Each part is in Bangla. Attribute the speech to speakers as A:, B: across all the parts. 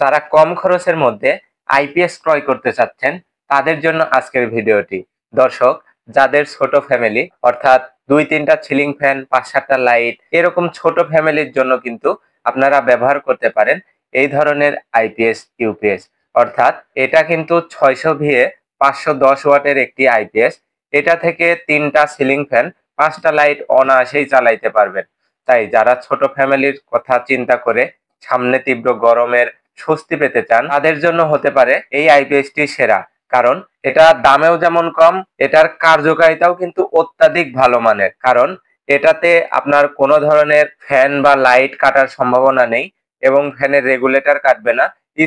A: যারা কম খরচের মধ্যে আইপিএস ক্রয় করতে চাচ্ছেন তাদের জন্য আজকের ভিডিওটি। দর্শক, যাদের ছোট ফ্যামিলি অর্থাৎ 2-3টা সিলিং ফ্যান, 5-7টা লাইট, এরকম ছোট ফ্যামিলির জন্য কিন্তু আপনারা ব্যবহার করতে পারেন এই ধরনের আইপিএস ইউপিএস। অর্থাৎ এটা কিন্তু 600 ভিএ 510 ওয়াটের একটি আইপিএস। এটা থেকে 3টা সিলিং ফ্যান, 5টা লাইট অনায়াসেই চালাইতে পারবেন। তাই যারা ছোট ফ্যামিলির কথা চিন্তা করে সামনে তীব্র গরমের স্বস্তি পেতে চান তাদের জন্য হতে পারে এই আইপিএসটি সেরা। কারণ এটা দামেও যেমন কম, এটার কার্যকারিতাও কিন্তু অত্যাধিক ভালো মানের। কারণ এটাতে আপনার কোনো ধরনের ফ্যান বা লাইট কাটার সম্ভাবনা নেই এবং ফ্যানের রেগুলেটর কাটবে না,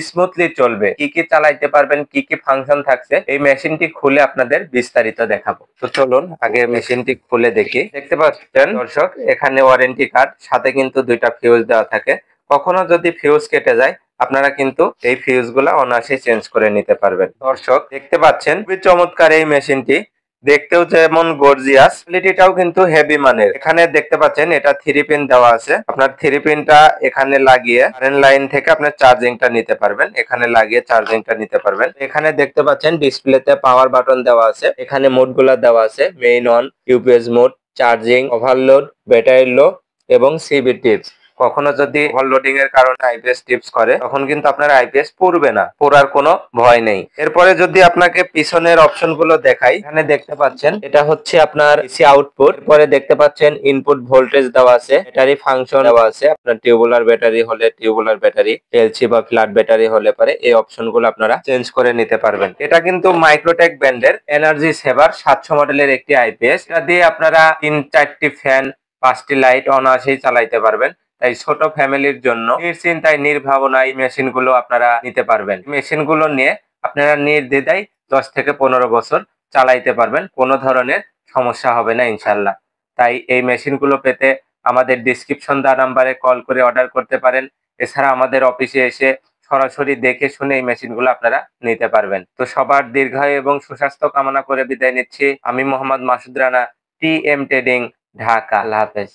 A: স্মুথলি চলবে। কি কি চালাইতে পারবেন, কি কি ফাংশন থাকছে, এই মেশিনটি খুলে আপনাদের বিস্তারিত দেখাবো। তো চলুন আগে মেশিনটি খুলে দেখি। দেখতে পাচ্ছেন দর্শক, এখানে ওয়ারেন্টি কার্ড, সাথে কিন্তু 2টা ফিউজ দেওয়া থাকে। কখনো যদি ফিউজ কেটে যায় আপনারা কিন্তু এই ফিউজ গুলা অনায়াসে চেঞ্জ করে নিতে পারবেন। দর্শক দেখতে পাচ্ছেন খুবই চমৎকার এই মেশিনটি, দেখতেও যেমন গর্জিয়াস, কোয়ালিটিটাও কিন্তু হেভি মানের। এখানে দেখতে পাচ্ছেন এটা 3 পিন দেওয়া আছে। আপনার 3 পিনটা এখানে লাগিয়ে কারেন্ট লাইন থেকে আপনার চার্জিংটা নিতে পারবেন, এখানে লাগিয়ে চার্জিংটা নিতে পারবেন। এখানে দেখতে পাচ্ছেন ডিসপ্লেতে পাওয়ার বাটন দেওয়া আছে, এখানে মোড গুলা দেওয়া আছে, main on, UPS mode, charging, overload, battery লো এবং সিবি টিপস। কখনো যদি ওভারলোডিং এর কারণে আইপিএস টিপস করে তখন কিন্তু আপনার আইপিএস পুড়বে না, পোড়ার কোনো ভয় নেই। এরপরে যদি আপনাকে পিছনের অপশন গুলো দেখাই, এখানে দেখতে পাচ্ছেন এটা হচ্ছে আপনার এসি আউটপুট। পরে দেখতে পাচ্ছেন ইনপুট ভোল্টেজ দেওয়া আছে, ব্যাটারি ফাংশন দেওয়া আছে। আপনার টিউবুলার ব্যাটারি হলে টিউবুলার ব্যাটারি, এলসি বা ফ্ল্যাট ব্যাটারি হলে পরে এই অপশন গুলো আপনারা চেঞ্জ করে নিতে পারবেন। এটা কিন্তু মাইক্রোটেক ব্র্যান্ডের এনার্জি সেভার 700 মডেলের একটি আইপিএস। এটা দিয়ে আপনারা 3-4টি ফ্যান, 5টি লাইট অনায়াসেই চালাইতে পারবেন। তাই ছোট ফ্যামিলির জন্য নিশ্চিন্তায় নির্ভাবনায় মেশিনগুলো আপনারা নিতে পারবেন। মেশিনগুলো নিয়ে আপনারা নির্দ্বিধায় 10 থেকে 15 বছর চালাইতে পারবেন, কোনো ধরনের সমস্যা হবে না ইনশাল্লাহ। তাই এই মেশিনগুলো পেতে আমাদের ডিসক্রিপশন দেওয়া নাম্বারে কল করে অর্ডার করতে পারেন। এছাড়া আমাদের অফিসে এসে সরাসরি দেখে শুনে এই মেশিনগুলো আপনারা নিতে পারবেন। তো সবার দীর্ঘায়ু এবং সুস্বাস্থ্য কামনা করে বিদায় নিচ্ছি। আমি মোহাম্মদ মাসুদ রানা, টিএম ট্রেডিং, ঢাকা। আল্লাহ হাফেজ।